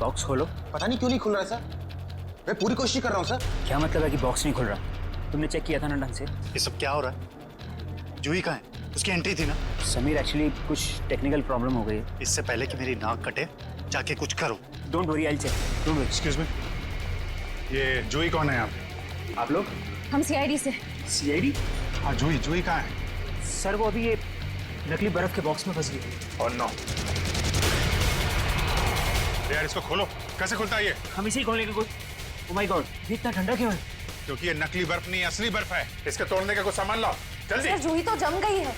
Box खोलो। पता नहीं क्यों नहीं खुल रहा सर, मैं पूरी कोशिश कर रहा हूँ सर। क्या मतलब है कि बॉक्स नहीं खुल रहा? तुमने चेक किया था ना ढंग से? ये सब क्या हो रहा है? जूही कहाँ है? उसकी एंट्री थी ना। समीर एक्चुअली कुछ टेक्निकल प्रॉब्लम हो गई है। इससे पहले कि मेरी नाक कटे जाके कुछ करो। Don't worry, I check. Don't worry. Excuse me, ये जूही कौन है आप लोग? हम सीआईडी से। सीआईडी? हाँ जूही कहाँ है? सर वो अभी ये नकली बर्फ के बॉक्स में फंस गई। और नो यार, इसको खोलो। कैसे खुलता है ये? हम इसे ही खोलने की ओह माय गॉड, ये इतना ठंडा क्यों है? क्योंकि ये नकली बर्फ नहीं, असली बर्फ है। इसके तोड़ने का कुछ सामान लाओ जल्दी। सर जूही तो जम गई है।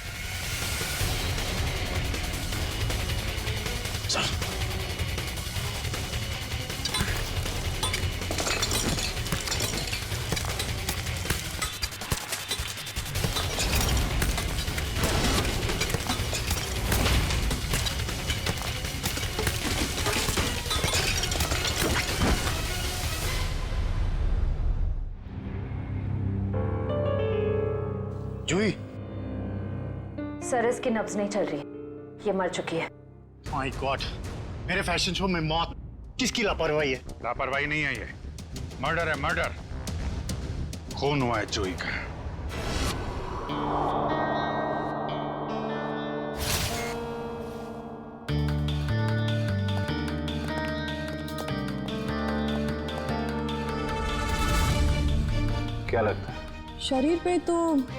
जूही, सर इसकी नब्ज नहीं चल रही, ये मर चुकी है। माय गॉड, मेरे फैशन शो में मौत। किसकी लापरवाही है? लापरवाही नहीं है, ये मर्डर है, मर्डर। खून हुआ है जूही का। क्या लगता है? शरीर पे तो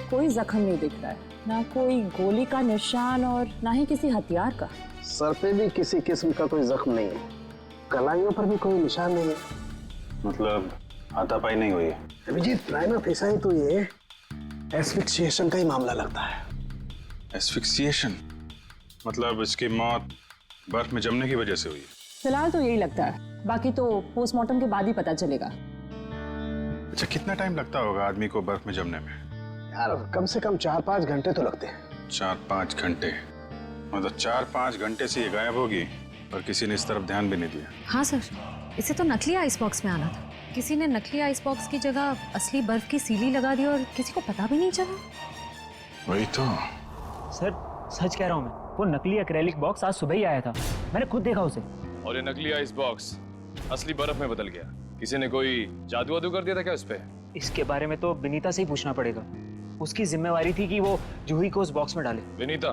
कोई जख्म नहीं दिख रहा है, ना कोई गोली का निशान और ना ही किसी हथियार का। सर पे भी किसी किस्म का कोई जख्म नहीं है, कलाइयों पर भी कोई निशान नहीं है। मतलब हाथापाई नहीं हुई है? अभिजीत, प्राइमा फेसाई तो ये एस्फिक्सिएशन का ही मामला लगता है। एस्फिक्सिएशन मतलब इसकी मौत बर्फ में जमने की वजह से हुई है? फिलहाल तो यही लगता है, बाकी तो पोस्टमार्टम के बाद ही पता चलेगा। अच्छा, कितना टाइम लगता होगा आदमी को बर्फ में जमने में? यार कम से कम 4-5 घंटे तो लगते हैं। 4-5 घंटे? मतलब 4-5 घंटे से ये गायब होगी और किसी ने इस तरफ ध्यान भी नहीं दिया। हाँ सर, इसे तो नकली आइस बॉक्स में आना था। किसी ने नकली आइस बॉक्स की जगह असली बर्फ की सीली लगा दी और किसी को पता भी नहीं चला। वही तो। सर सच कह रहा हूँ मैं, वो नकली एक्रेलिक बॉक्स आज सुबह ही आया था, मैंने खुद देखा उसे। और ये नकली आइस बॉक्स असली बर्फ में बदल गया। किसी ने कोई जादू वादू कर दिया था क्या उस पे? इसके बारे में तो विनीता से ही पूछना पड़ेगा। उसकी जिम्मेवारी थी कि वो जूही को उस बॉक्स में डाले। विनीता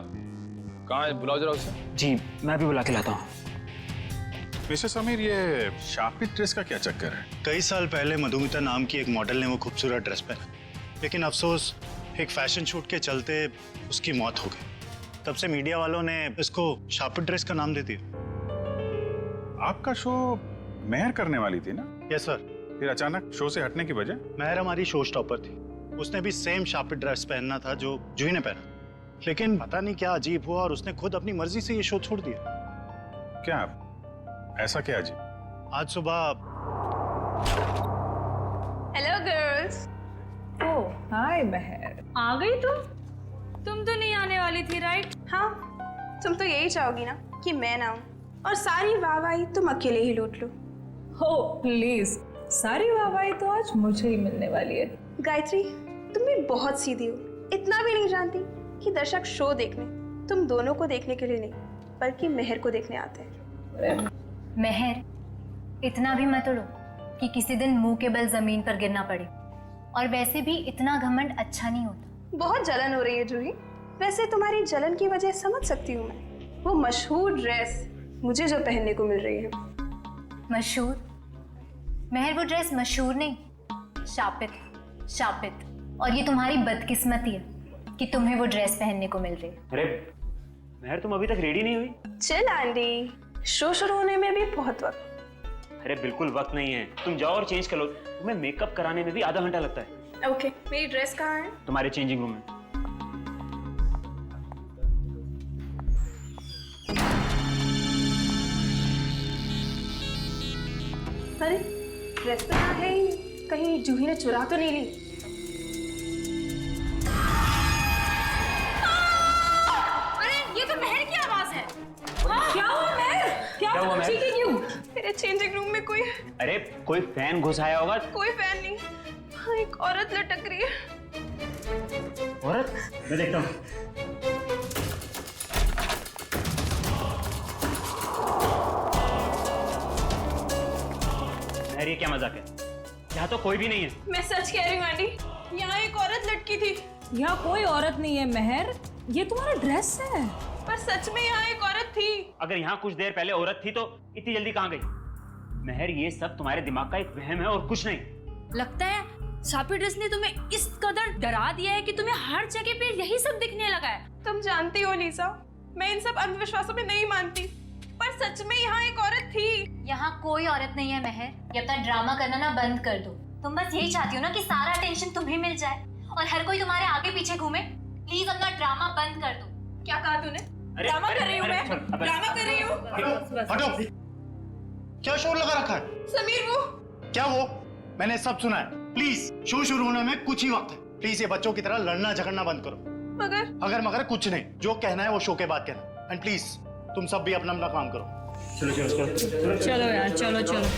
कहाँ है? बुलाओ जरा उसे। जी मैं भी बुला के लाता हूँ। मिस्टर समीर, ये शापित ड्रेस का क्या चक्कर है? कई साल पहले मधुमिता नाम की एक मॉडल ने वो खूबसूरत ड्रेस पहना, लेकिन अफसोस एक फैशन शूट के चलते उसकी मौत हो गई। तब से मीडिया वालों ने इसको शापित ड्रेस का नाम दे दिया। आपका शो मेहर करने वाली थी ना? Yes sir. फिर अचानक शो से हटने की वजह? मेहर हमारी शो स्टॉपर थी, उसने भी सेम शापित ड्रेस पहनना था जो जूही ने पहना, लेकिन पता नहीं क्या अजीब हुआ और उसने खुद अपनी मर्जी से ये शो छोड़ दिया। क्या ऐसा क्या जी? आज सुबह। Hello girls. ओह हाय महर, आ गई तुम तो नहीं आने वाली थी राइट? हाँ, तुम तो यही चाहोगी ना कि मैं ना आऊं और सारी वाहवाही तुम अकेले ही लूट लो। हो प्लीज, सारी वाहवाही तो आज मुझे ही मिलने वाली है। गायत्री, तुम भी बहुत सीधी हो। इतना भी नहीं जानती कि दर्शक शो देखने तुम दोनों को देखने के लिए नहीं बल्कि मेहर को देखने आते हैं। मेहर, इतना भी मत उड़ो कि किसी दिन मुंह के बल जमीन पर गिरना पड़े। और वैसे भी इतना घमंड अच्छा नहीं होता। बहुत जलन हो रही है जूही। वैसे तुम्हारी जलन की वजह समझ सकती हूँ मैं। वो मशहूर ड्रेस मुझे जो पहनने को मिल रही है। मशहूर? मेहर, वो ड्रेस मशहूर नहीं, शापित है, शापित। और ये तुम्हारी बदकिस्मती है कि तुम्हें वो ड्रेस पहनने को मिल रही है। अरे मेहर, तुम अभी तक रेडी नहीं हुई? चल आंटी, शो शुरू होने में भी बहुत वक्त। अरे बिल्कुल वक्त नहीं है, तुम जाओ और चेंज कर लो। तुम्हें मेकअप कराने में भी आधा घंटा लगता है। ओके, मेरी ड्रेस कहाँ है? तुम्हारे चेंजिंग रूम में। अरे ड्रेस तो यहाँ है ही, कहीं जूही ने चुरा तो नहीं ली? अरे ये तो मेहर की आवाज है। क्या हुआ महर? क्या हुआ महर? चीखी क्यों? मेरे चेंजिंग रूम में कोई अरे कोई फैन घुस आया होगा। कोई फैन नहीं, हाँ, एक औरत लटक रही है। औरत? मैं देखता हूँ। ये क्या मजाक है? यहाँ तो कोई भी नहीं है। मैं सच कह रही हूँ आंटी, यहाँ एक औरत लटकी थी। यहाँ कोई औरत नहीं है मेहर, ये तुम्हारा ड्रेस है। पर सच में यहाँ एक औरत थी। अगर यहाँ कुछ देर पहले औरत थी तो इतनी जल्दी कहाँ गई? मेहर, ये सब तुम्हारे दिमाग का एक वहम है और कुछ नहीं। लगता है शापी ड्रेस ने तुम्हें इस कदर डरा दिया है कि तुम्हें हर जगह पे यही सब दिखने लगा है। तुम जानती हो लीसा, मैं इन सब अंधविश्वासों में नहीं मानती, पर सच में यहाँ एक औरत थी। यहाँ कोई औरत नहीं है मेहर, ये अपना ड्रामा करना ना बंद कर दो। तुम बस यही चाहती हो ना कि सारा टेंशन तुम्हें मिल जाए और हर कोई तुम्हारे आगे पीछे घूमे। प्लीज अपना ड्रामा बंद कर दो। क्या कहा तूने? ड्रामा कर रही हूँ मैं, ड्रामा कर रही हूँ। हटो। क्या शोर लगा रखा है? समीर वो क्या वो? मैंने सब सुना है। प्लीज, शो शुरू होने में कुछ ही वक्त है। प्लीज ये बच्चों की तरह लड़ना झगड़ना बंद करो। अगर कुछ नहीं, जो कहना है वो शो के बाद कहना। एंड प्लीज तुम सब भी अपना अपना काम करो। चलो यार, चलो चलो।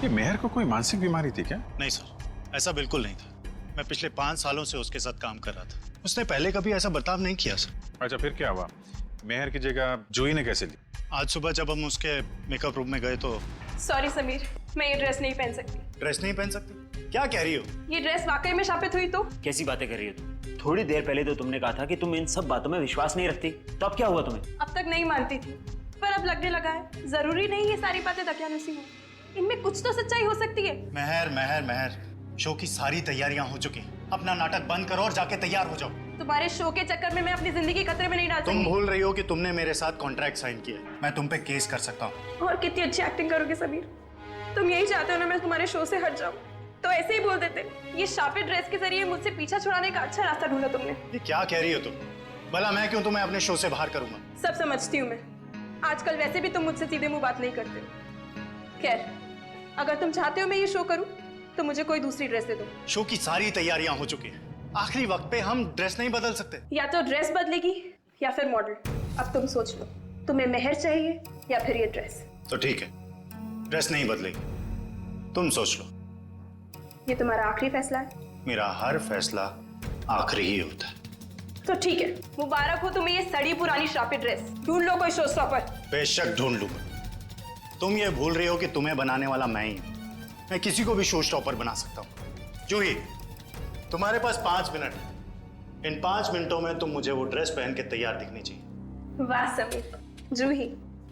ये मेहर को कोई मानसिक बीमारी थी क्या? नहीं सर, ऐसा बिल्कुल नहीं था। मैं पिछले 5 सालों से उसके साथ काम कर रहा था। उसने पहले कभी ऐसा बर्ताव नहीं किया सर। अच्छा, फिर क्या हुआ? मेहर की जगह जूही ने कैसे ली? आज सुबह जब हम उसके मेकअप रूम में गए तो। सॉरी समीर, मैं ये ड्रेस नहीं पहन सकती। ड्रेस नहीं पहन सकती? क्या कह रही हो? ये ड्रेस वाकई में शापित हुई तो? कैसी बातें कर रही हो तुम? थोड़ी देर पहले तो तुमने कहा था कि तुम इन सब बातों में विश्वास नहीं रखती, तो अब क्या हुआ तुम्हें? अब तक नहीं मानती थी, पर अब लगने लगा है। जरूरी नहीं ये सारी बातें दकियानुसी हो, इनमें कुछ तो सच्चाई हो सकती है। महर, शो की सारी तैयारियां हो चुकी। अपना नाटक बंद करो और जाके तैयार हो जाओ। तुम्हारे शो के चक्कर में मैं अपनी जिंदगी खतरे में नहीं डाल तुम सकती। भूल रही हो कि तुमने मेरे साथ कॉन्ट्रैक्ट साइन किया है। मैं तुम पे केस कर सकता हूँ। और कितनी अच्छी एक्टिंग करोगे समीर। तुम यही चाहते हो ना मैं तुम्हारे शो से हट जाऊं, तो ऐसे ही बोल देते। ये शापित ड्रेस के जरिए मुझसे पीछा छुड़ाने का अच्छा रास्ता ढूंढा तुमने। ये क्या कह रही हो तुम? भला मैं क्यों तुम्हें अपने शो से बाहर करूंगा? सब समझती हूँ मैं। आजकल वैसे भी तुम मुझसे सीधे मुंह बात नहीं करते हो। खैर, अगर तुम चाहते हो मैं ये शो करूं, तो मुझे कोई दूसरी ड्रेस दे दो। शो की सारी तैयारियां हो चुकी हैं। आखिरी वक्त पे हम ड्रेस नहीं बदल सकते। या तो ड्रेस बदलेगी या फिर मॉडल। अब तुम सोच लो, तुम्हें मेहर चाहिए या फिर ये ड्रेस? तो ठीक है, ड्रेस नहीं बदलेगी। तुम सोच लो। ये तुम्हारा आखिरी फैसला है? मेरा हर फैसला आखिरी ही होता है। तो ठीक है, मुबारक हो तुम्हें ये सड़ी पुरानी शापित ड्रेस। ढूंढ लो कोई शो स्टॉपर। बेशक ढूंढ लूंगा। तुम ये भूल रही हो कि तुम्हें बनाने वाला मैं ही हूं। मैं किसी को भी शो स्टॉपर बना सकता हूँ। जूही, तुम्हारे पास 5 मिनट है। इन 5 मिनटों में तुम मुझे वो ड्रेस पहन के तैयार दिखनी चाहिए। वाह समीर, जूही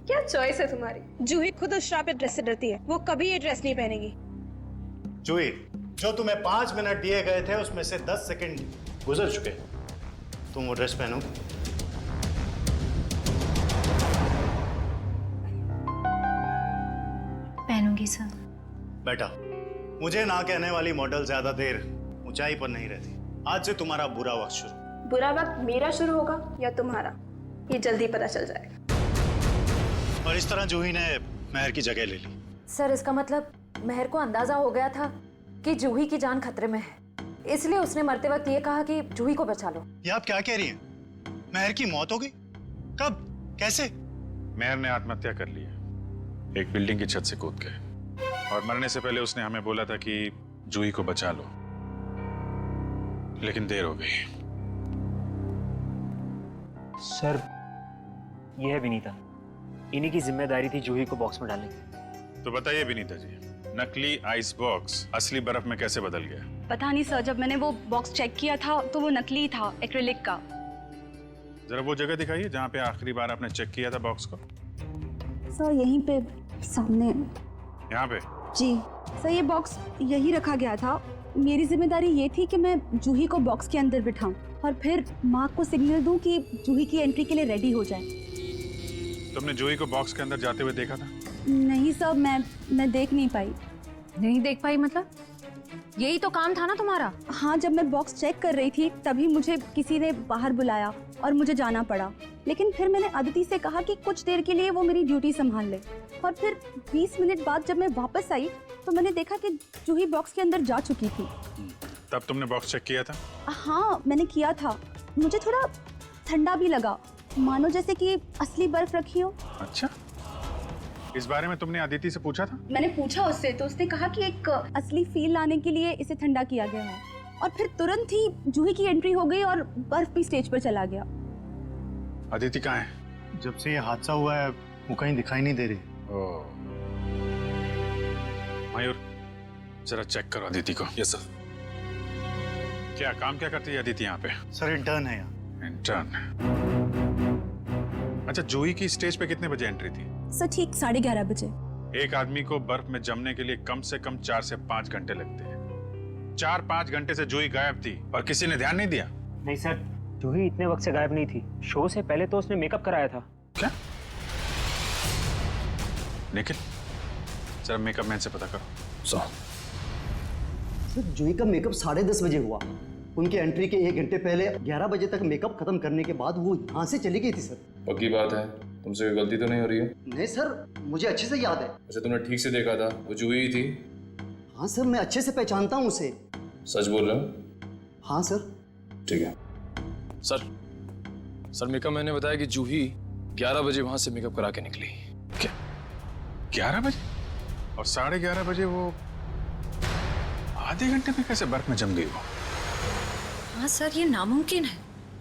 क्या चॉइस है तुम्हारी। जूही खुद उस शापित ड्रेस से डरती है, वो कभी ये ड्रेस नहीं पहनेगी। जूही, जो तुम्हें 5 मिनट दिए गए थे उसमें से 10 सेकंड गुजर चुके। तुम वो ड्रेस पहनोगे? पहनूंगी सर। बेटा, मुझे ना कहने वाली मॉडल ज्यादा देर ऊंचाई पर नहीं रहती। आज से तुम्हारा बुरा वक्त शुरू। बुरा वक्त मेरा शुरू होगा या तुम्हारा, ये जल्दी पता चल जाएगा। और इस तरह जूही ने मेहर की जगह ले ली। सर, इसका मतलब मेहर को अंदाजा हो गया था कि जूही की जान खतरे में है, इसलिए उसने मरते वक्त ये कहा कि जूही को बचा लो। ये आप क्या कह रही हैं? मेहर की मौत हो गई? कब? कैसे? मेहर ने आत्महत्या कर ली है, एक बिल्डिंग की छत से कूद के। और मरने से पहले उसने हमें बोला था कि जूही को बचा लो, लेकिन देर हो गई। सर, यह है विनीता। इन्हीं की जिम्मेदारी थी जूही को बॉक्स में डालने की। तो बताइए विनीता जी, नकली आइस बॉक्स असली बर्फ में कैसे बदल गया? पता नहीं सर, जब मैंने वो बॉक्स चेक किया था तो वो नकली था, एक्रिलिक का। जरा वो जगह दिखाइए जहाँ पे आखिरी बार आपने चेक किया था बॉक्स को। सर यहीं पे सामने। यहाँ पे? जी सर, ये बॉक्स यही रखा गया था। मेरी जिम्मेदारी ये थी कि मैं जूही को बॉक्स के अंदर बिठाऊं और फिर माँ को सिग्नल दूं कि जूही की एंट्री के लिए रेडी हो जाए। तुमने जूही को बॉक्स के अंदर जाते हुए देखा था? नहीं सर, मैं देख नहीं पाई। नहीं देख पाई मतलब? यही तो काम था ना तुम्हारा। हाँ, जब मैं बॉक्स चेक कर रही थी तभी मुझे किसी ने बाहर बुलाया और मुझे जाना पड़ा। लेकिन फिर मैंने अदिति से कहा कि कुछ देर के लिए वो मेरी ड्यूटी संभाल ले। और फिर 20 मिनट बाद जब मैं वापस आई तो मैंने देखा कि जूही बॉक्स के अंदर जा चुकी थी। तब तुमने बॉक्स चेक किया था? हाँ, मैंने किया था। मुझे थोड़ा ठंडा भी लगा, मानो जैसे कि असली बर्फ रखी हो। अच्छा, इस बारे में तुमने अदिति से पूछा था? मैंने पूछा उससे, तो उसने कहा कि एक असली फील लाने के लिए इसे ठंडा किया गया है। और फिर तुरंत ही जूही की एंट्री हो गई और बर्फ भी स्टेज पर चला गया। अदिति कहाँ है? जब से ये हादसा हुआ है वो कहीं दिखाई नहीं दे रही। ओह। मयूर, जरा चेक करो अदिति को। Yes sir. क्या काम क्या करती है अदिति यहाँ पे? सर इंटर्न है यहाँ। इंटर्न। अच्छा, जूही की स्टेज पे कितने बजे एंट्री थी? सर ठीक 11:30 बजे। एक आदमी को बर्फ में जमने के लिए कम से कम 4 से 5 घंटे लगते हैं। 4-5 घंटे से जूही गायब थी और किसी ने ध्यान नहीं दिया। नहीं सर, जूही इतने वक्त से गायब नहीं थी। शो से पहले तो उसने मेकअप कराया था। क्या? निखिल, जरा मेकअप मैन से पता करो। सर जूही का मेकअप 10:30 बजे हुआ। उनकी एंट्री के 1 घंटे पहले 11 बजे तक मेकअप खत्म करने के बाद वो यहाँ से चली गई थी सर। पक्की बात है? तुमसे कोई गलती तो नहीं हो रही है? नहीं सर, मुझे अच्छे से याद है। अच्छा, तुमने ठीक से देखा था वो जूही ही थी? हाँ सर, मैं अच्छे से पहचानता हूँ उसे। सच बोल रहे हो? हाँ सर। ठीक है सर मेकअप मैंने बताया कि जूही 11 बजे वहां से मेकअप करा के निकली। क्या 11 बजे? और 11:30 बजे वो आधे घंटे में कैसे बर्फ में जम गई वो? हाँ सर, ये नामुमकिन है।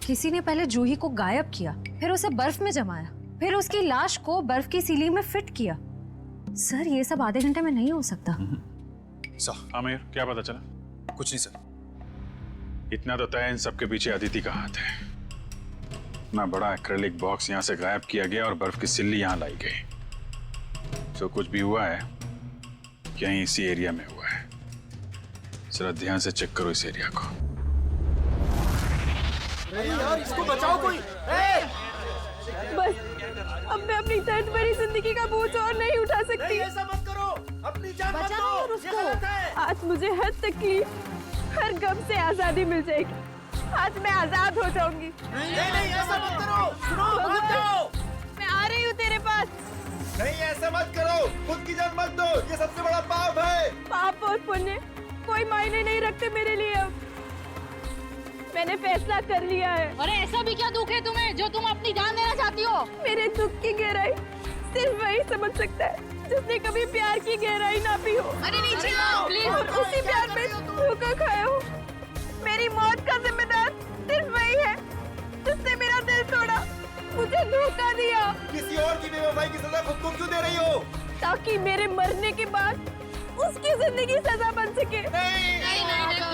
किसी ने पहले जूही को गायब किया, फिर उसे बर्फ में जमाया, फिर उसकी लाश को बर्फ की सीलिंग में फिट किया। सर ये सब आधे घंटे में नहीं हो सकता। सर आमिर, क्या पता चला? कुछ नहीं सर। इतना तो तय इन सबके पीछे अदिति का हाथ है। इतना बड़ा एक्रेलिक बॉक्स यहाँ से गायब किया गया और बर्फ की सिल्ली यहाँ लाई गई। जो कुछ भी हुआ है यहीं इसी एरिया में हुआ है। जरा ध्यान से चेक करो इस एरिया को। यार इसको बचाओ कोई। बस अब मैं अपनी दर्द भरी जिंदगी का बोझ और नहीं उठा सकती। ऐसा मत करो, अपनी जान मत दो। ये गलत है। आज मुझे हर तकलीफ, हर गम से आजादी मिल जाएगी। आज मैं आजाद हो जाऊंगी। नहीं ऐसा मत करो। सुनो, मत जाओ। मैं आ रही हूँ तेरे पास। नहीं ऐसा मत करो, खुद की जान मत दो। ये सबसे बड़ा पाप है। पाप और पुण्य कोई मायने नहीं रखते मेरे लिए। अब मैंने फैसला कर लिया है। अरे ऐसा भी क्या दुख है तुम्हें जो तुम अपनी जान देना चाहती हो? मेरे दुख की गहराई सिर्फ वही समझ सकता है जिसने कभी प्यार की गहराई ना पी हो। अरे नीचे आओ प्लीज। और उसी प्यार में धोखा खाया हो। मेरी मौत का जिम्मेदार सिर्फ वही है जिसने मेरा दिल तोड़ा, मुझे धोखा दिया। किसी और की बेवफाई की सजा खुद को क्यों दे रही हो? ताकि मेरे मरने के बाद उसकी जिंदगी सजा बन सके। नहीं।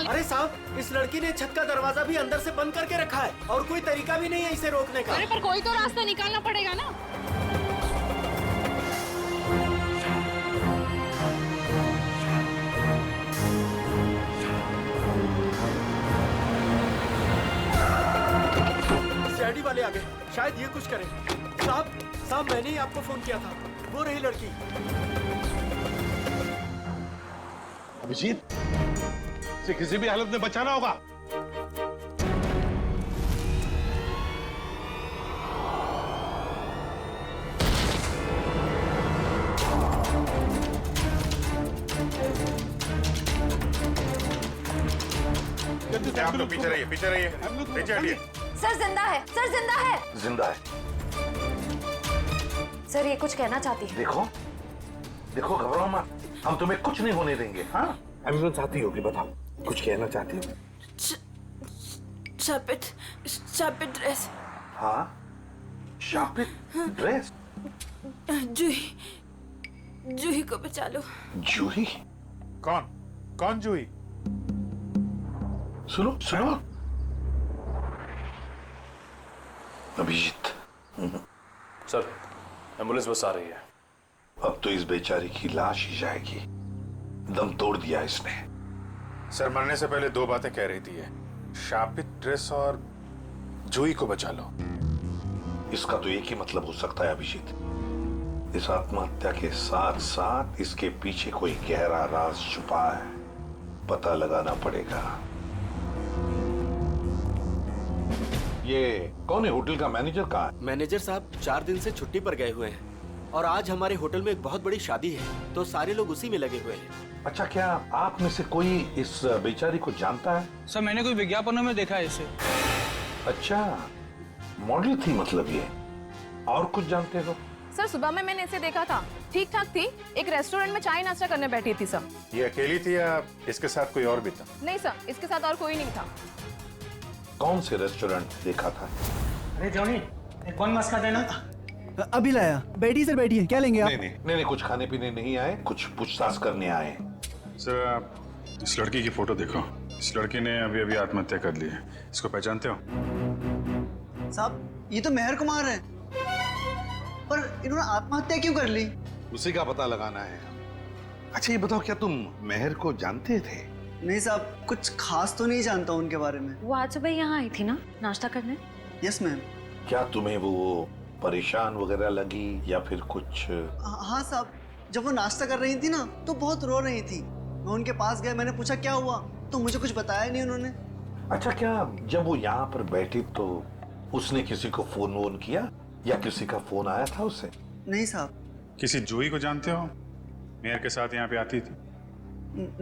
अरे साहब, इस लड़की ने छत का दरवाजा भी अंदर से बंद करके रखा है और कोई तरीका भी नहीं है इसे रोकने का। अरे पर कोई तो रास्ता निकालना पड़ेगा ना। सीआईडी वाले आ गए, शायद ये कुछ करें। साहब मैंने ही आपको फोन किया था। वो रही लड़की। अभिजीत, इसे किसी भी हालत में बचाना होगा। आप लोग पीछे रहिए, पीछे हटिए। सर जिंदा है, सर जिंदा है। जिंदा है। सर ये कुछ कहना चाहती है। देखो घबराओ मत, हम तुम्हें कुछ नहीं होने देंगे। हाँ, एम्बुलेंस आती होगी, बताओ कुछ कहना चाहती हो? शापित ड्रेस। हाँ, शापित ड्रेस। जूही को बचा लो। जूही? कौन जूही? सुनो अभिजीत। सर एम्बुलेंस बस आ रही है। अब तो इस बेचारी की लाश ही जाएगी। दम तोड़ दिया इसने। सर मरने से पहले 2 बातें कह रही थी ये, शापित ड्रेस और जूही को बचा लो। इसका तो एक ही मतलब हो सकता है अभिजीत, इस आत्महत्या के साथ साथ इसके पीछे कोई गहरा राज छुपा है। पता लगाना पड़ेगा। ये कौन है? होटल का मैनेजर कहाँ है? मैनेजर साहब 4 दिन से छुट्टी पर गए हुए हैं और आज हमारे होटल में एक बहुत बड़ी शादी है तो सारे लोग उसी में लगे हुए हैं। अच्छा, क्या आप में से कोई इस बेचारी को जानता है? सर मैंने कोई विज्ञापनों में देखा है इसे। अच्छा, मॉडल थी मतलब ये। और कुछ जानते हो? सर सुबह में मैंने इसे देखा था, ठीक ठाक थी। एक रेस्टोरेंट में चाय नाश्ता करने बैठी थी सर। ये अकेली थी या इसके साथ कोई और भी था? नहीं सर, इसके साथ और कोई नहीं था। कौन से रेस्टोरेंट देखा था? अरे जॉनी, कौन मस्का देना? अभी लाया। बैठिए सर, बैठिए। क्या लेंगे आप? नहीं, कुछ खाने पीने नहीं आए, कुछ पूछताछ करने आए। सर आप इस लड़की की फोटो देखो। इस लड़की ने अभी अभी आत्महत्या कर ली है। इसको पहचानते हो? साहब ये तो मेहर कुमार है, पर इन्होंने आत्महत्या क्यों कर ली? उसी का पता लगाना है। अच्छा ये बताओ, क्या तुम मेहर को जानते थे? नहीं साहब, कुछ खास तो नहीं जानता उनके बारे में। वो आज सुबह यहाँ आई थी ना नाश्ता करने? Yes ma'am. क्या तुम्हें वो परेशान वगैरह लगी या फिर कुछ? हाँ साहब, जब वो नाश्ता कर रही थी ना तो बहुत रो रही थी। मैं उनके पास गया, मैंने पूछा क्या हुआ, तो मुझे कुछ बताया नहीं उन्होंने। अच्छा, क्या जब वो यहाँ पर बैठी तो उसने किसी को फोन वोन किया या किसी का फोन आया था उसे? नहीं साहब। किसी जूही को जानते हो? मेहर के साथ यहाँ पे आती थी?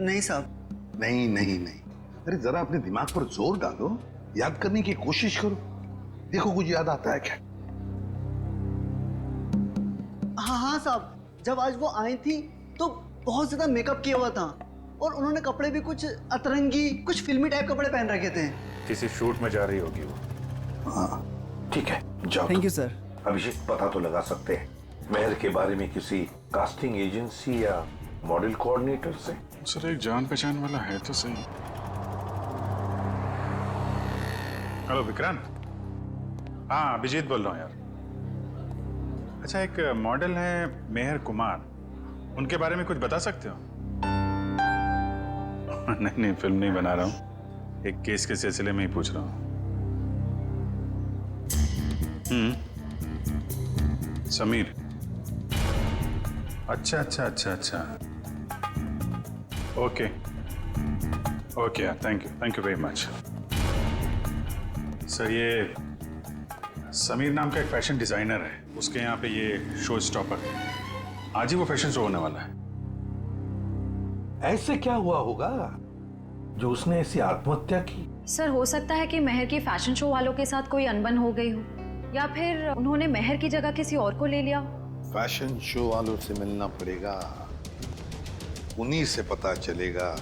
नहीं साहब। नहीं। अरे जरा अपने दिमाग पर जोर डालो, याद करने की कोशिश करो, देखो कुछ याद आता है क्या? हाँ साहब, जब आज वो आई थी तो बहुत ज्यादा मेकअप किया हुआ था और उन्होंने कपड़े भी कुछ अतरंगी, कुछ फिल्मी टाइप कपड़े पहन रखे थे। किसी शूट में जा रही होगी वो। हाँ ठीक है, जाओ। Thank you sir. अभिषेक, पता तो लगा सकते हैं मेहर के बारे में किसी कास्टिंग एजेंसी या मॉडल कोऑर्डिनेटर से? सर एक जान पहचान वाला है तो सही। हेलो विक्रांत। हाँ अभिजीत बोल रहा हूँ यार। अच्छा एक मॉडल है मेहर कुमार, उनके बारे में कुछ बता सकते हो? नहीं फिल्म नहीं बना रहा हूँ, एक केस के सिलसिले में ही पूछ रहा हूँ। समीर। अच्छा। ओके यार, thank you very much. Sir ये समीर नाम का एक फैशन डिजाइनर है, उसके यहाँ पे ये शो स्टॉपर है। आज ही वो फैशन शो होने वाला है। ऐसे क्या हुआ होगा जो उसने ऐसी आत्महत्या की? सर हो सकता है कि मेहर की फैशन शो वालों के साथ कोई अनबन हो गई हो, या फिर उन्होंने मेहर की जगह किसी और को ले लिया। फैशन शो वालों से मिलना पड़ेगा, उन्हीं से पता चलेगा।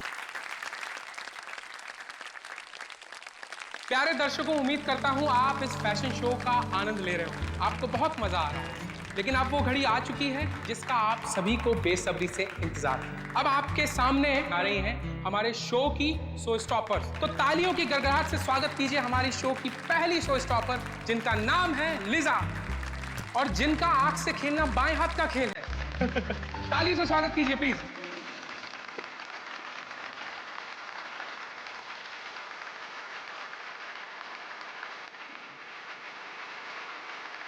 प्यारे दर्शकों, उम्मीद करता हूं आप इस फैशन शो का आनंद ले रहे हो, आपको बहुत मजा आ रहा है। लेकिन अब वो घड़ी आ चुकी है जिसका आप सभी को बेसब्री से इंतजार है। अब आपके सामने आ रही हैं हमारे शो की शो स्टॉपर्स। तो तालियों की गड़गड़ाहट से स्वागत कीजिए हमारी शो की पहली शो स्टॉपर, जिनका नाम है लिजा और जिनका आंख से खेलना बाएं हाथ का खेल है। तालियों से स्वागत कीजिए प्लीज।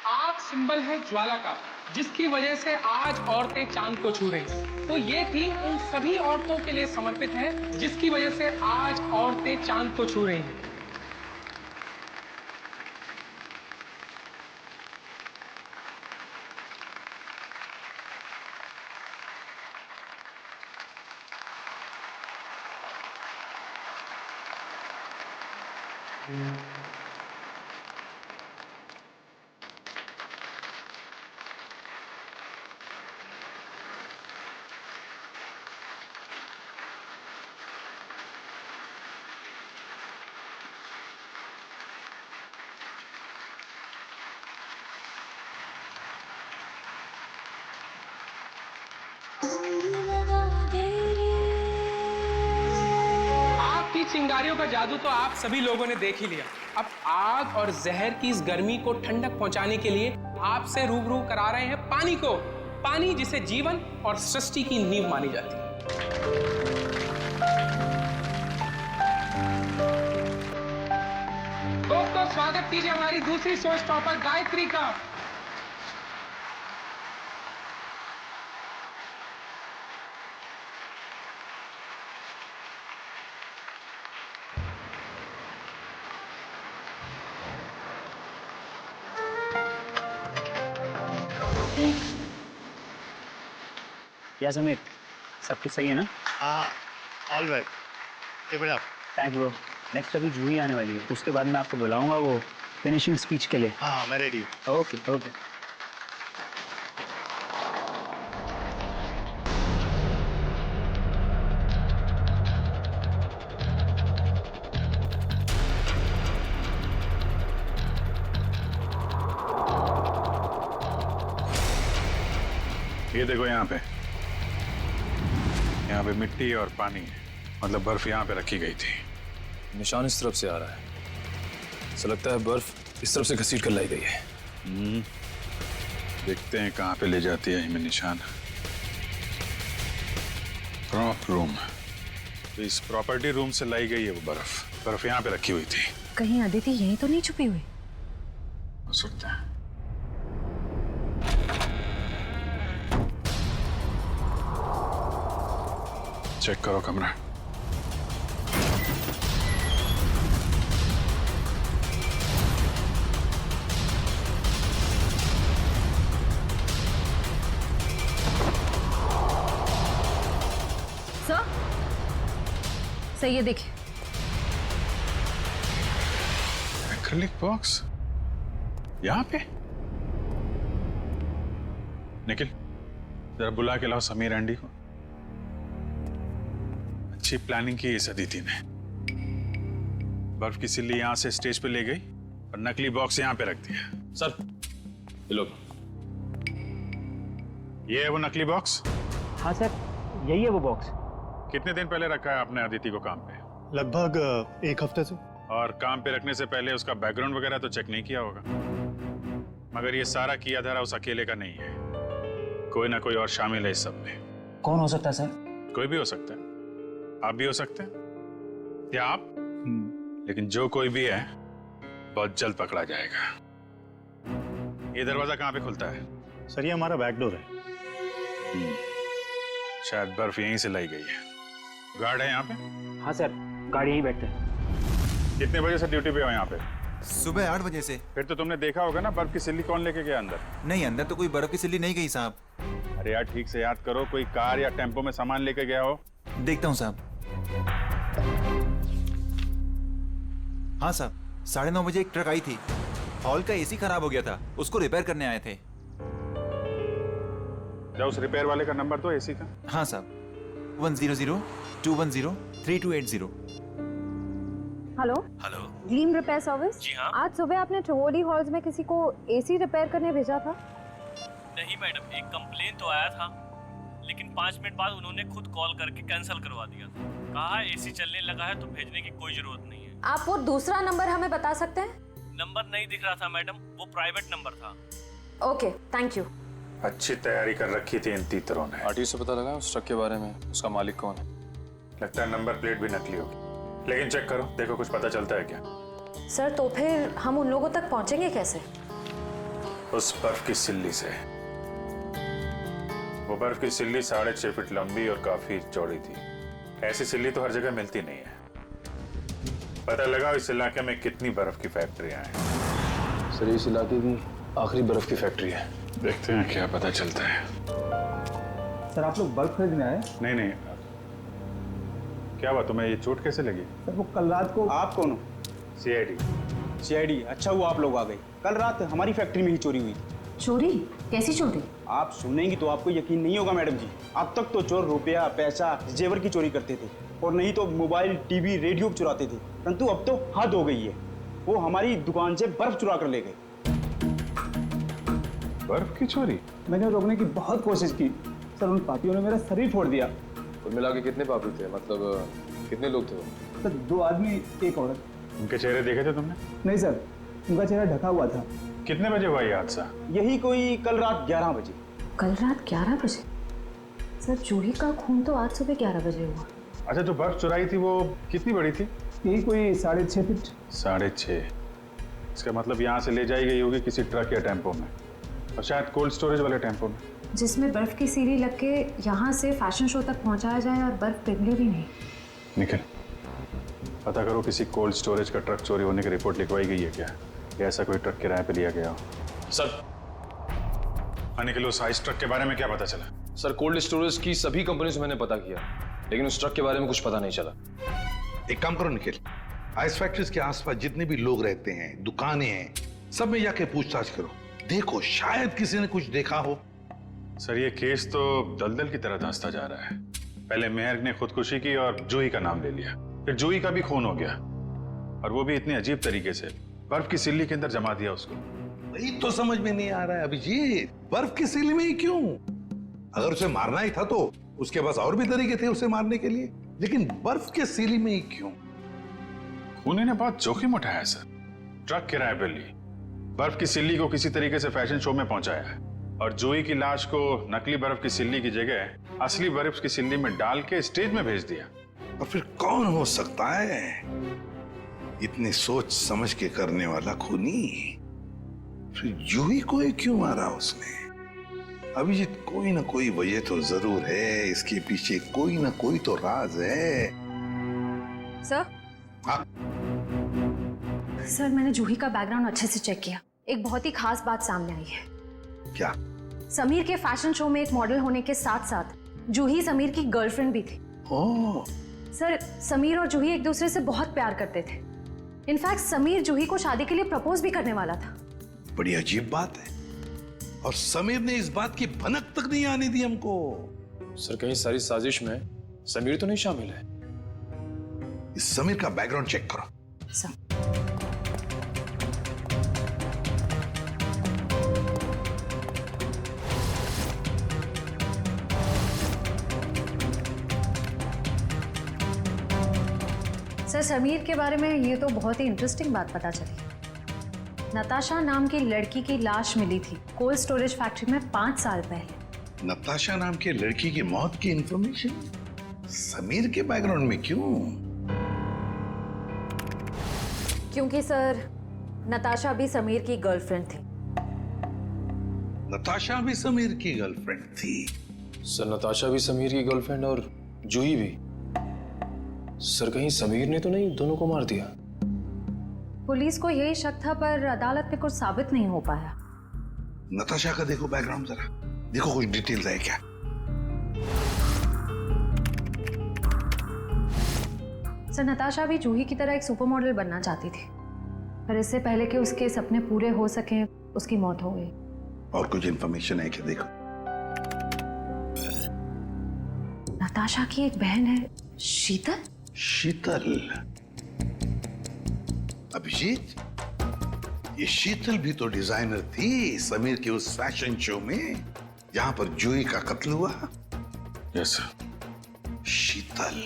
आग सिंबल है ज्वाला का, जिसकी वजह से आज औरतें चांद को छू रही हैं। तो ये थीम उन सभी औरतों के लिए समर्पित है जिसकी वजह से आज औरतें चांद को छू रही हैं। चिंगारियों का जादू तो आप सभी लोगों ने देख ही लिया। अब आग और जहर की इस गर्मी को ठंडक पहुंचाने के लिए आपसे रूबरू करा रहे हैं पानी को, पानी जिसे जीवन और सृष्टि की नींव मानी जाती है। तो स्वागत कीजिए हमारी दूसरी शो स्टॉपर गायत्री का। क्या समीर, सब कुछ सही है ना? हाँ all right. Thank you. Next अभी जूही आने वाली है, उसके बाद मैं आपको बुलाऊंगा वो फिनिशिंग स्पीच के लिए। हाँ मैं रेडी हूँ। ओके। ये देखो यहाँ पे मिट्टी और पानी है, मतलब बर्फ यहाँ पे रखी गई थी। निशान इस तरफ से आ रहा है, ऐसा लगता है बर्फ इस तरफ से घसीट कर लाई गई है। देखते हैं कहाँ पे ले जाती है हमें निशान। प्रॉप रूम, तो इस प्रॉपर्टी रूम से लाई गई है वो बर्फ यहाँ पे रखी हुई थी। कहीं अदिति यहीं तो नहीं छुपी हुई? हो सकता है। चेक करो कमरा। सर ये देखिए, एक्रिलिक बॉक्स यहाँ पे। निखिल, जरा बुला के लाओ समीर आंटी को। अच्छी प्लानिंग की इस अदिति ने। बर्फ की सिल्ली यहां से स्टेज पे ले गई और नकली बॉक्स यहां पे रख दिया। सर ये लो। ये है वो नकली बॉक्स? हाँ सर, यही है वो बॉक्स। कितने दिन पहले रखा है आपने अदिति को काम पे? लगभग 1 हफ्ते से। और काम पे रखने से पहले उसका बैकग्राउंड वगैरह तो चेक नहीं किया होगा? मगर ये सारा किया धरा उस अकेले का नहीं है, कोई ना कोई और शामिल है इस सब में। कौन हो सकता है सर? कोई भी हो सकता है, आप भी हो सकते हैं या आप। लेकिन जो कोई भी है बहुत जल्द पकड़ा जाएगा। ये दरवाजा कहाँ पे खुलता है? सर ये हमारा बैक डोर है। शायद बर्फ यहीं से लाई गई है। गार्ड है यहाँ पे? हाँ सर, गाड़ी यहीं बैठते हैं। कितने बजे से ड्यूटी पे हो यहाँ पे? सुबह 8 बजे से। फिर तो तुमने देखा होगा ना बर्फ की सिल्ली कौन लेके गया अंदर? नहीं, अंदर तो कोई बर्फ की सिल्ली नहीं गई साहब। अरे यार ठीक से याद करो, कोई कार या टेम्पो में सामान लेके गया हो? देखता हूँ साहब। हाँ साहब, 9:30 बजे एक ट्रक आई थी। हॉल का एसी खराब हो गया था, उसको रिपेयर करने आए थे। जाओ उस रिपेयर वाले का नंबर दो एसी का। हाँ साहब, 100-210-3280। Hello hello, dream repair service. जी हाँ। आज सुबह आपने टिवोली हॉल्स में किसी को एसी रिपेयर करने भेजा था? नहीं मैडम, एक कंप्लेन तो आया था, लेकिन 5 मिनट बाद उन्होंने खुद कॉल करके कैंसिल करवा दिया था। कहा एसी चलने लगा है तो भेजने की कोई जरूरत नहीं है। आप वो दूसरा नंबर हमें बता सकते हैं? नंबर नहीं दिख रहा था मैडम, वो प्राइवेट नंबर था। Okay, thank you. अच्छी तैयारी कर रखी थी इन तीतरों ने। आरटीओ से पता लगा उस ट्रक के बारे में, उसका मालिक कौन है? लगता है नंबर प्लेट भी नकली होगी, लेकिन चेक करो, देखो कुछ पता चलता है क्या? सर तो फिर हम उन लोगों तक पहुंचेंगे कैसे? उस बर्फ की सिल्ली से। वो बर्फ की सिल्ली 6.5 फीट लंबी और काफी चौड़ी थी। ऐसी सिल्ली तो हर जगह मिलती नहीं है। पता लगा इस इलाके में कितनी बर्फ की फैक्ट्रियां हैं। सर इस इलाके की आखिरी बर्फ की फैक्ट्री है। देखते हैं क्या पता चलता है। सर आप लोग बल्ब खरीदने आए? नहीं, क्या हुआ तुम्हें? ये चोट कैसे लगी? सर वो कल रात को। आप कौन हो? सीआईडी। अच्छा हुआ आप लोग आ गए। कल रात हमारी फैक्ट्री में ही चोरी हुई थी। चोरी? कैसी चोरी? आप सुनेंगी तो आपको यकीन नहीं होगा मैडम जी। अब तक तो चोर रुपया, पैसा, जेवर की चोरी करते थे और नहीं तो मोबाइल, टीवी, रेडियो चुराते थे, परंतु अब तो हद हो गई है। वो हमारी दुकान से बर्फ चुरा कर ले गए। बर्फ की चोरी? मैंने रोकने की बहुत कोशिश की सर, उन पापियों ने मेरा शरीर फोड़ दिया। और मिला के कितने पापी थे, मतलब कितने लोग थे वो? सर 2 आदमी 1 औरत। उनके चेहरे देखे थे तुमने? नहीं सर, उनका चेहरा ढका हुआ था। कितने बजे हुआ ये हादसा? यही कोई कल रात 11 बजे। कल रात 11 बजे? सर जूही का खून तो आज सुबह 11 बजे हुआ। अच्छा, जो बर्फ चुराई थी वो कितनी बड़ी थी? यही कोई 6.5 फीट। 6.5? इसका मतलब यहाँ से ले जाई गई होगी किसी ट्रक या टेम्पो में, और शायद कोल्ड स्टोरेज वाले टेम्पो में, जिसमें बर्फ की सीढ़ी लग के यहाँ से फैशन शो तक पहुँचाया जाए और बर्फ पिघले भी नहीं। निखिल, पता करो किसी कोल्ड स्टोरेज का ट्रक चोरी होने की रिपोर्ट लिखवाई गई है क्या? या ऐसा कोई ट्रक किराए पे लिया गया हो? सर निखिल, उस आइस ट्रक के बारे में क्या पता चला? सर कोल्ड स्टोरेज की सभी कंपनियों से मैंने पता किया, लेकिन उस ट्रक के बारे में कुछ पता नहीं चला। एक काम करो निखिल, आइस फैक्ट्रीज के आसपास जितने भी लोग रहते हैं, दुकानें हैं, सब में जाके पूछताछ करो। देखो शायद किसी ने कुछ देखा हो। सर ये केस तो दलदल की तरह धंसता जा रहा है। पहले मेहर ने खुदकुशी की और जूही का नाम ले लिया, फिर जूही का भी खून हो गया, और वो भी इतनी अजीब तरीके से। बर्फ की सिल्ली के अंदर जमा दिया उसको। वही तो समझ में नहीं आ रहा है अभिजीत, बर्फ की सिल्ली में ही क्यों? अगर उसे मारना ही था तो उसके पास और भी तरीके थे उसे मारने के लिए, लेकिन बर्फ के सीली में ही क्यों? खूनी ने बहुत जोखिम उठाया है सर। ट्रक किराए पर ली, बर्फ की सिल्ली को किसी तरीके से फैशन शो में पहुंचाया है और जूही की लाश को नकली बर्फ की सिल्ली की जगह असली बर्फ की सिल्ली में डाल के स्टेज में भेज दिया। और फिर कौन हो सकता है इतनी सोच समझ के करने वाला खूनी? फिर जूही को ही क्यों मारा उसने? अभिजीत, कोई ना कोई वजह तो जरूर है, इसके पीछे कोई ना कोई तो राज है। सर, हाँ? सर मैंने जूही का बैकग्राउंड अच्छे से चेक किया। एक बहुत ही खास बात सामने आई है। क्या? समीर के फैशन शो में एक मॉडल होने के साथ साथ जूही समीर की गर्लफ्रेंड भी थी। ओह। सर, समीर और जूही एक दूसरे से बहुत प्यार करते थे। इनफैक्ट समीर जूही को शादी के लिए प्रपोज भी करने वाला था। बड़ी अजीब बात है, और समीर ने इस बात की भनक तक नहीं आने दी हमको। सर, कहीं सारी साजिश में समीर तो नहीं शामिल है? इस समीर का बैकग्राउंड चेक करो। सर। सर, समीर के बारे में ये तो बहुत ही इंटरेस्टिंग बात पता चली। नताशा नाम की लड़की की लाश मिली थी कोल्ड स्टोरेज फैक्ट्री में 5 साल पहले। नताशा नाम के लड़की की मौत की इंफॉर्मेशन समीर के बैकग्राउंड में क्यों? क्योंकि सर, नताशा भी समीर की गर्लफ्रेंड थी। नताशा भी समीर की गर्लफ्रेंड थी? सर, नताशा भी समीर की गर्लफ्रेंड और जूही भी। सर, कहीं समीर ने तो नहीं दोनों को मार दिया? पुलिस को यही शक था, पर अदालत में कुछ साबित नहीं हो पाया। नताशा का देखो बैकग्राउंड जरा, देखो कुछ डिटेल्स है क्या? सर, नताशा भी जूही की तरह एक सुपर मॉडल बनना चाहती थी, पर इससे पहले कि उसके सपने पूरे हो सके उसकी मौत हो गई। और कुछ इंफॉर्मेशन है क्या? देखो। नताशा की एक बहन है, शीतल। शीतल? अभिजीत, ये शीतल भी तो डिजाइनर थी समीर के उस फैशन शो में जहां पर जूही का कत्ल हुआ। Yes sir. शीतल।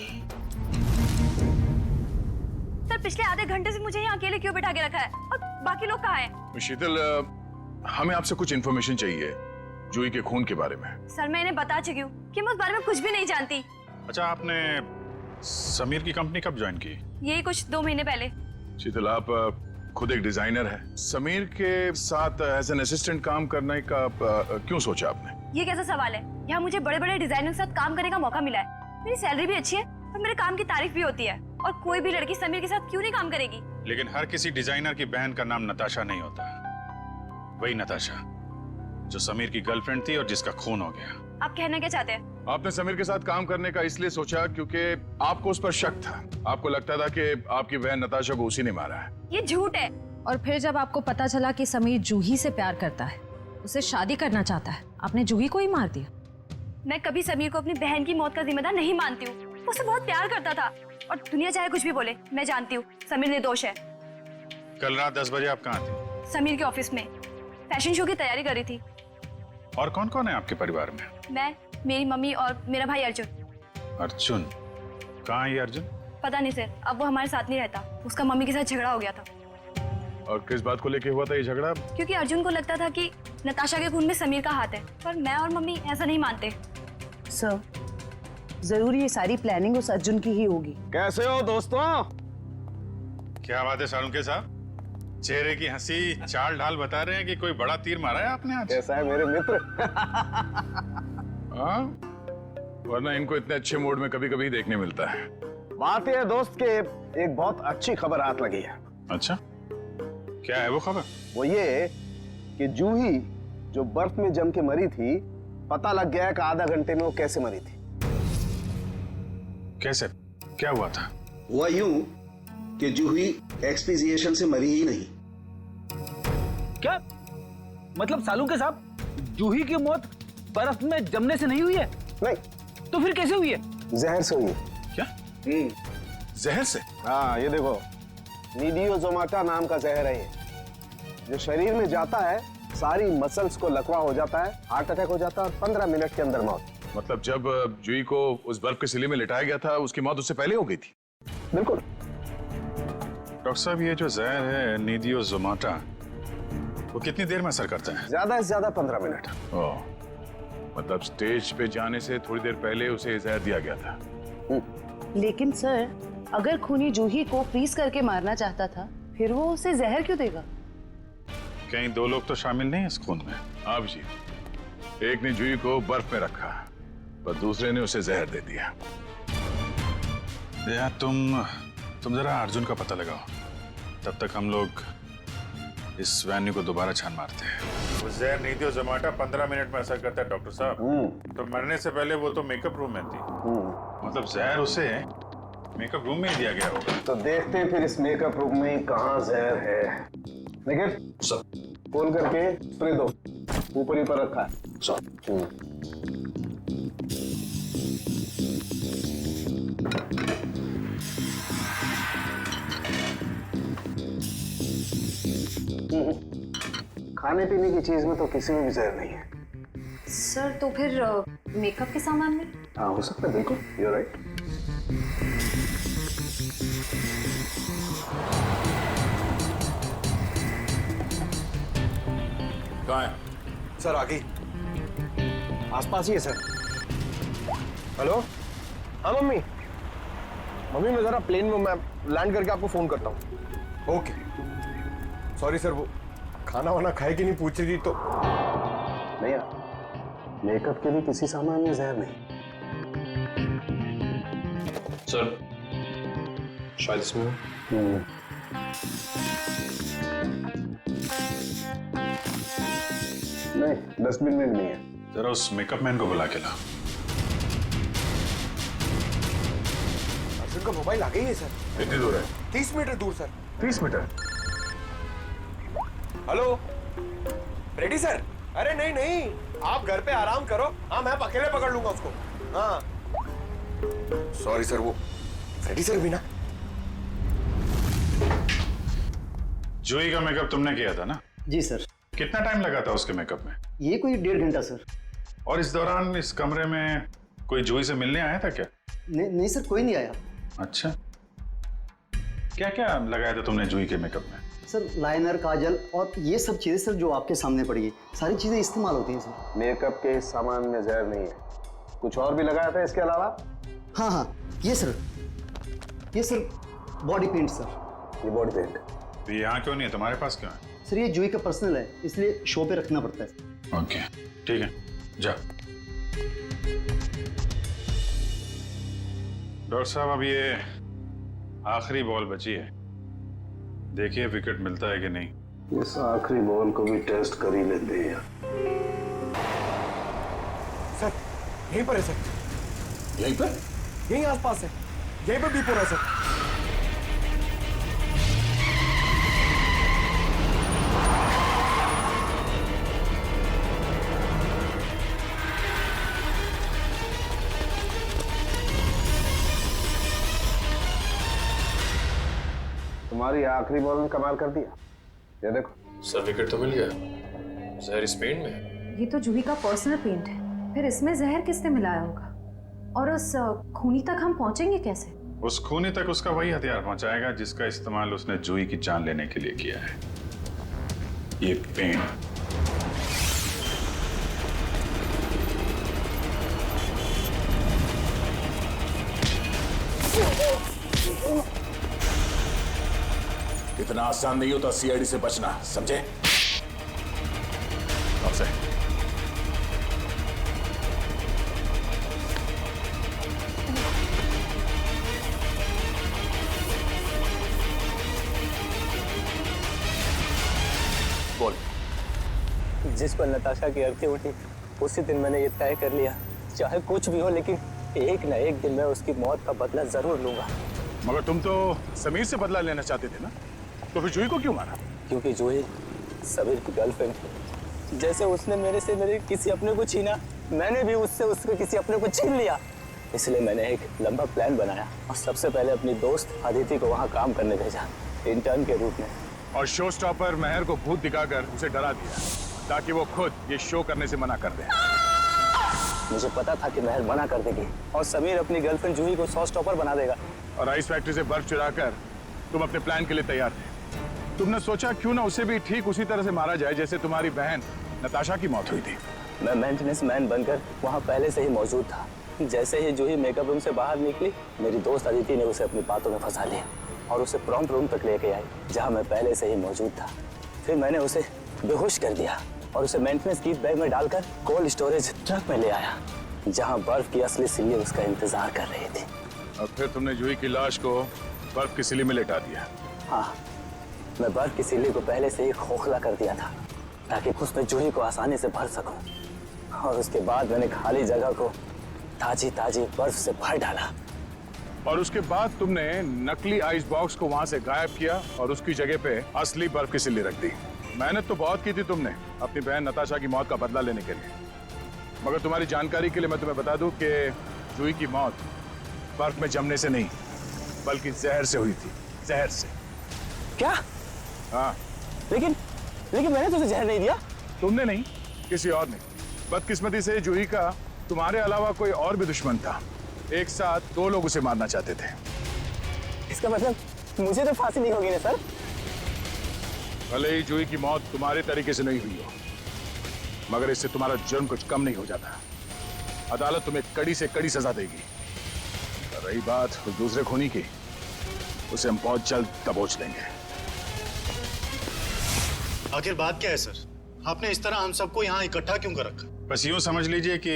सर, पिछले आधे घंटे से मुझे यहाँ अकेले क्यों बिठा के रखा है और बाकी लोग कहाँ हैं? शीतल, हमें आपसे कुछ इन्फॉर्मेशन चाहिए जूही के खून के बारे में। सर, मैं इन्हें बता चुकी हूँ कि मैं उस बारे में कुछ भी नहीं जानती। अच्छा, आपने समीर की कंपनी कब ज्वाइन की? यही कुछ 2 महीने पहले। शीतल, आप खुद एक डिजाइनर है, समीर के साथ एज एन असिस्टेंट काम करने का क्यों सोचा आपने? ये कैसा सवाल है? यहाँ मुझे बड़े बड़े डिजाइनर के साथ काम करने का मौका मिला है, मेरी सैलरी भी अच्छी है और मेरे काम की तारीफ भी होती है, और कोई भी लड़की समीर के साथ क्यों नहीं काम करेगी? लेकिन हर किसी डिजाइनर की बहन का नाम नताशा नहीं होता। वही नताशा जो समीर की गर्लफ्रेंड थी और जिसका खून हो गया। आप कहना क्या चाहते हैं? आपने समीर के साथ काम करने का इसलिए सोचा क्योंकि आपको उस पर शक था। आपको लगता था कि आपकी बहन नताशा को उसी ने मारा है। ये झूठ है। और फिर जब आपको पता चला कि समीर जूही से प्यार करता है, उसे शादी करना चाहता है, आपने जूही को ही मार दिया। मैं कभी समीर को अपनी बहन की मौत का जिम्मेदार नहीं मानती हूँ। वो उसे बहुत प्यार करता था, और दुनिया चाहे कुछ भी बोले, मैं जानती हूँ समीर निर्दोष है। कल रात 10 बजे आप कहाँ थे? समीर के ऑफिस में फैशन शो की तैयारी कर रही थी। और कौन कौन है आपके परिवार में? मैं, मेरी मम्मी और मेरा भाई अर्जुन। अर्जुन? कहाँ है ये अर्जुन? पता नहीं सर, अब वो हमारे साथ नहीं रहता। उसका मम्मी के साथ झगड़ा हो गया था। और किस बात को लेके हुआ था ये झगड़ा? क्योंकि अर्जुन को लगता था कि नताशा के खून में समीर का हाथ है, पर मैं और मम्मी ऐसा नहीं मानते। सर, जरूर ये सारी प्लानिंग उस अर्जुन की ही होगी। कैसे हो दोस्तों? क्या बात है सालुंके साहब, चेहरे की हंसी चाल ढाल बता रहे हैं कि कोई बड़ा तीर मारा है आपने आज। कैसा है मेरे मित्र? हाँ, वरना इनको इतने अच्छे मूड में कभी कभी देखने मिलता है। बात यह है दोस्त के एक बहुत अच्छी खबर हाथ लगी है। अच्छा, क्या है वो खबर? वो ये कि जूही जो बर्फ में जम के मरी थी, पता लग गया कि आधा घंटे में वो कैसे मरी थी। कैसे? क्या हुआ था? हुआ यूं कि जूही एक्सपीजिएशन से मरी ही नहीं। क्या मतलब सालुंके साहब, जूही की मौत बर्फ में जमने से नहीं हुई है? नहीं। तो फिर कैसे हुई है? जहर से हुई है। क्या? जहर से? हाँ, ये देखो, नीडियोजोमाटा नाम का जहर है ये, जो शरीर में जाता है सारी मसल्स को लकवा हो जाता है, हार्ट अटैक हो जाता है और 15 मिनट के अंदर मौत। मतलब जब जूही को उस बर्फ की सिल्ली में लिटाया गया था, उसकी मौत उससे पहले हो गई थी? बिल्कुल। डॉक्टर साहब, ये जो जहर है नीडियोजोमाटा, वो कितनी देर में असर करता है? ज्यादा से ज्यादा 15 मिनट। ओह, मतलब स्टेज पे जाने से थोड़ी देर पहले उसे जहर दिया गया था। लेकिन सर, अगर खूनी जूही को फ्रीज करके मारना चाहता था, फिर वो उसे जहर क्यों देगा? कहीं 2 लोग तो शामिल नहीं है इस खून में। आप जी, एक ने जूही को बर्फ में रखा, पर दूसरे ने उसे जहर दे दिया। यार तुम जरा अर्जुन का पता लगाओ, तब तक हम लोग इस वैन्यू को दोबारा छान मारते हैं। वो जहर नीडियोजोमाटा 15 मिनट में असर करता है डॉक्टर साहब। तो मरने से पहले वो तो मेकअप रूम में थी। मतलब जहर उसे मेकअप रूम में ही दिया गया होगा। तो देखते हैं फिर इस मेकअप रूम में कहाँ जहर है। लेकिन खोल करके स्प्रे दो, ऊपर ही पर रखा है। खाने पीने की चीज में तो किसी में भी जहर नहीं है। सर तो फिर मेकअप के सामान में? हाँ, हो सकता है, बिल्कुल, यू राइट। कहाँ है? सर आगे आसपास ही है सर। हेलो, हाँ मम्मी। मम्मी मैं जरा प्लेन में मैं लैंड करके आपको फोन करता हूँ। ओके। सॉरी सर, वो खाना वाना खाए कि नहीं पूछ रही थी तो। नहीं यार, मेकअप के लिए किसी सामान में जहर नहीं। सर शायद इसमें नहीं, डस्टबिन में भी नहीं है। जरा उस मेकअप मैन को बुला के ला। अर्जुन का मोबाइल आ गई है सर। कितनी दूर है? 30 मीटर दूर sir. 30 metre? Hello, ready sir? अरे नहीं नहीं, आप घर पे आराम करो। हाँ, मैं अकेले पकड़ लूंगा उसको। हाँ सॉरी सर, वो रेडी सर भी ना। जूही का मेकअप तुमने किया था ना? जी सर। कितना टाइम लगा था उसके मेकअप में? ये कोई 1.5 घंटा सर। और इस दौरान इस कमरे में कोई जूही से मिलने आया था क्या? नहीं सर, कोई नहीं आया। अच्छा, क्या क्या लगाया था तुमने जूही के मेकअप में? सर लाइनर, काजल और ये सब चीजें सर जो आपके सामने पड़ी है, सारी चीजें इस्तेमाल होती हैं सर। मेकअप के इस सामान में जहर नहीं है। कुछ और भी लगाया था इसके अलावा? हाँ, ये सर बॉडी पेंट सर। ये बॉडी पेंट तो ये यहाँ क्यों नहीं है, तुम्हारे पास क्यों है? सर ये जूही का पर्सनल है, इसलिए शो पे रखना पड़ता है। ओके ठीक है, जा। डॉक्टर साहब, अब ये आखिरी बॉल बची है, देखिए विकेट मिलता है कि नहीं। इस आखिरी बॉल को भी टेस्ट कर ही लेते हैं। सर यहीं पर है सर। यहीं पर? यहीं आसपास है, यहीं पर बीप हो रहा है सर। तुम्हारी आखिरी बॉल ने कमाल कर दिया। ये देखो सर, विकेट तो मिल गया। जहर इस पेंट में है। ये तो जूही का पर्सनल पेंट है, फिर इसमें जहर किसने मिलाया होगा? और उस खूनी तक हम पहुंचेंगे कैसे? उस खूनी तक उसका वही हथियार पहुंचाएगा जिसका इस्तेमाल उसने जूही की जान लेने के लिए किया है, ये पेंट। इतना आसान नहीं होता सीआईडी से बचना, समझे? आपसे बोल। जिस पर नताशा की अर्थी उठी, उसी दिन मैंने ये तय कर लिया, चाहे कुछ भी हो, लेकिन एक न एक दिन मैं उसकी मौत का बदला जरूर लूंगा। मगर तुम तो समीर से बदला लेना चाहते थे ना, तो फिर जूही को क्यों मारा? क्योंकि जूही समीर की गर्लफ्रेंड थी। जैसे उसने मेरे से मेरे किसी अपने को छीना, मैंने भी उससे उसके किसी अपने को छीन लिया। इसलिए मैंने एक लंबा प्लान बनाया और सबसे पहले अपनी दोस्त अदिति को वहाँ काम करने भेजा, इंटर्न के रूप में। और शो स्टॉपर महर को भूत दिखाकर उसे डरा दिया। ताकि वो खुद ये शो करने से मना कर दे। मुझे पता था कि महर मना कर देगी और समीर अपनी गर्लफ्रेंड जूही को सॉस टॉपर बना देगा। और आइस फैक्ट्री से बर्फ चुराकर तुम अपने प्लान के लिए तैयार थे। तुमने सोचा क्यों ना उसे भी ठीक उसी तरह से मारा जाए जैसे तुम्हारी बहन नताशा की मौत हुई थी। मैं मेंटेनेंस मैन बनकर वहाँ पहले से ही मौजूद था। जैसे ही जूही मेकअप रूम से बाहर निकली, मेरी दोस्त अदिति ने उसे अपनी बातों में फंसा लिया और उसे प्रॉम्प्ट रूम तक लेके आई जहाँ मैं पहले से ही मौजूद था। फिर मैंने उसे बेहोश कर दिया और उसे मेंटेनेंस कीट बैग में डालकर कोल्ड स्टोरेज ट्रक में ले आया जहाँ बर्फ की असली सिल्ली उसका इंतजार कर रही थी। और फिर तुमने जूही की लाश को बर्फ की सिल्ली में लेटा दिया। हाँ, मैं बर्फ की सिल्ली को पहले से ही खोखला कर दिया था ताकि उसमें जूही को आसानी से भर सकूं। और उसके बाद मैंने खाली जगह को ताजी ताजी बर्फ से भर डाला। और उसके बाद तुमने नकली आइस बॉक्स को वहां से गायब किया और उसकी जगह पे असली बर्फ की सिल्ली रख दी। मेहनत तो बहुत की थी तुमने अपनी बहन नताशा की मौत का बदला लेने के लिए, मगर तुम्हारी जानकारी के लिए मैं तुम्हें बता दूं कि जूही की मौत बर्फ में जमने से नहीं बल्कि जहर से हुई थी। जहर से। क्या? हाँ। लेकिन मैंने तुझे जहर नहीं दिया। तुमने नहीं, किसी और ने। बदकिस्मती से जूही का तुम्हारे अलावा कोई और भी दुश्मन था। एक साथ 2 लोग उसे मारना चाहते थे। इसका मतलब मुझे तो फांसी नहीं होगी ना सर? भले ही जूही की मौत तुम्हारे तरीके से नहीं हुई हो, मगर इससे तुम्हारा जुर्म कुछ कम नहीं हो जाता। अदालत तुम्हें कड़ी से कड़ी सजा देगी। रही बात उस दूसरे खूनी की, उसे हम बहुत जल्द दबोच लेंगे। आखिर बात क्या है सर? आपने इस तरह हम सबको यहाँ इकट्ठा क्यों कर रखा? बस यूं समझ लीजिए कि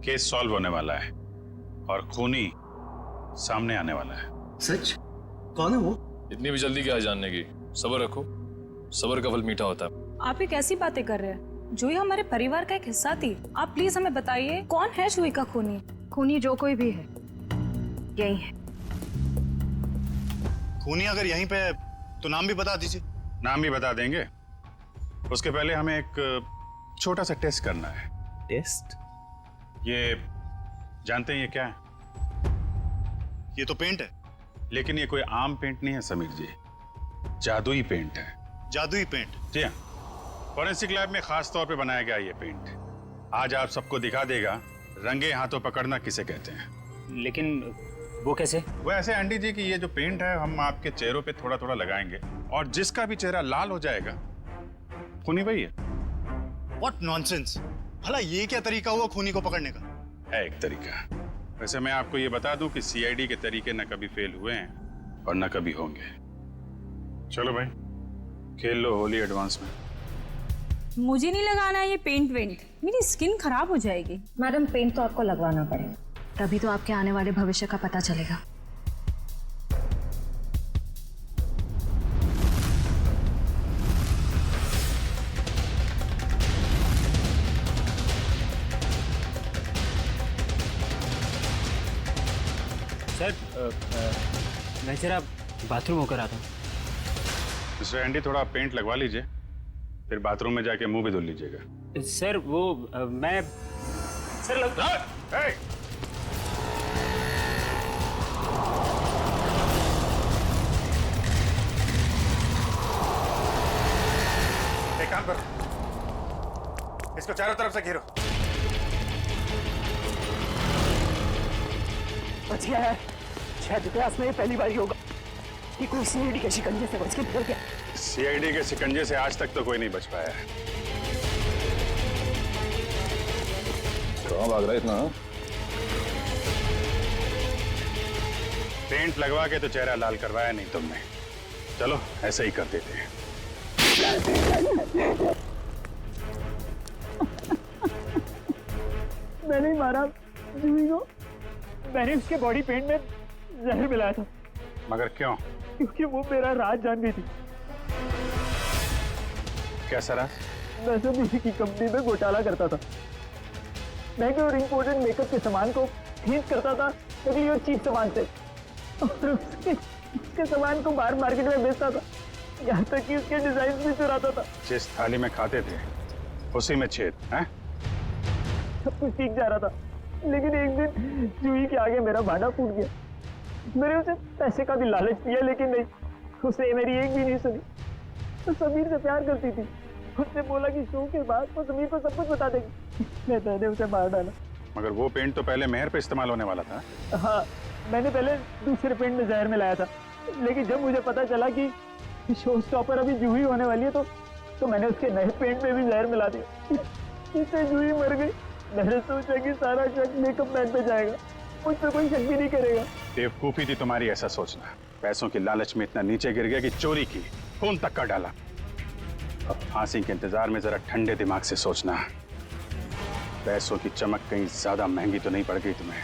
केस सॉल्व होने वाला है और खूनी सामने आने वाला है। सच? कौन है वो? इतनी भी जल्दी क्या है जानने की? सब्र रखो, सब्र का फल मीठा होता है। आप ये कैसी बातें कर रहे हैं? जूही हमारे परिवार का एक हिस्सा थी। आप प्लीज हमें बताइए कौन है जूही का खूनी? खूनी जो कोई भी है, यही है। खूनी अगर यहीं पे है तो नाम भी बता दीजिए। नाम भी बता देंगे, उसके पहले हमें एक छोटा सा टेस्ट करना है। टेस्ट? ये जानते हैं ये क्या है? ये तो पेंट है। लेकिन ये कोई आम पेंट नहीं है समीर जी, जादुई पेंट है। जादुई पेंट? जी हाँ, फॉरेंसिक लैब में खास तौर पे बनाया गया ये पेंट। आज आप सबको दिखा देगा रंगे हाथों पकड़ना किसे कहते हैं। लेकिन वो कैसे? वो ऐसे आंटी जी कि ये जो पेंट है हम आपके चेहरों पे थोड़ा थोड़ा लगाएंगे और जिसका भी चेहरा लाल हो जाएगा खूनी वही है। What nonsense! भला ये क्या तरीका हुआ खूनी को पकड़ने का? है एक तरीका। वैसे मैं आपको ये बता दूं कि सीआईडी के तरीके न कभी फेल हुए हैं और न कभी होंगे। चलो भाई, खेल लो होली एडवांस में। मुझे नहीं लगाना ये पेंट वेंट, मेरी स्किन खराब हो जाएगी। मैडम, पेंट तो आपको लगवाना पड़ेगा, तभी तो आपके आने वाले भविष्य का पता चलेगा। सर, मैं जरा बाथरूम होकर आता हूँ। मिस्टर एंडी, थोड़ा पेंट लगवा लीजिए, फिर बाथरूम में जाके मुंह भी धुल लीजिएगा। सर वो मैं सर लग... एक काम करो, इसको चारों तरफ से घेरो। बच गया है। शायद इतिहास में ये पहली बार ही होगा कि कोई सीआईडी के शिकंजे से बच के निकल गया। सीआईडी के शिकंजे से आज तक तो कोई नहीं बच पाया है। कहाँ भाग रहा है इतना? पेंट लगवा के तो चेहरा लाल करवाया नहीं तुमने। चलो ऐसे ही कर देते हैं। मैंने ही मारा जूही को। मैंने उसके बॉडी पेंट में जहर मिलाया था। मगर क्यों? क्योंकि वो मेरा राज जानती थी। कैसा राज? मैं सब इसी की कंपनी में घोटाला करता था। महंगे और इम्पोर्टेंट मेकअप के सामान को खींच करता था नकली और चीप सामान से, और उसके सामान को बाहर मार्केट में बेचता था, यहाँ तक कि उसके डिजाइन भी चुराता था। जिस थाली में खाते थे उसी में छेद है? सब कुछ ठीक जा रहा था, लेकिन एक दिन जूही के आगे मेरा भांडा फूट गया। मैंने उसे पैसे का भी लालच दिया, लेकिन नहीं, उसने मेरी एक भी नहीं सुनी। तो समीर से प्यार करती थी, उसने बोला कि शो के बाद वो समीर को सब कुछ बता देगी। मैंने उसे मार डाला। मगर वो पेंट तो पहले मेहर पे इस्तेमाल होने वाला था। हाँ, मैंने पहले दूसरे पेंट में जहर मिलाया था, लेकिन जब मुझे पता चला कि शो स्टॉपर अभी जूही होने वाली है तो मैंने उसके नए पेंट में भी जहर मिला दिया। इससे जूही मर गई। मैंने सोचा कि सारा शक मेकअप मैन पे जाएगा, मुझ पे कोई शक भी नहीं करेगा। बेवकूफी थी तुम्हारी ऐसा सोचना। पैसों की लालच में इतना नीचे गिर गया कि चोरी की, खून तक कर डाला। अब फांसी के इंतजार में जरा ठंडे दिमाग से सोचना। पैसों की चमक कहीं ज्यादा महंगी तो नहीं पड़ गई तुम्हें?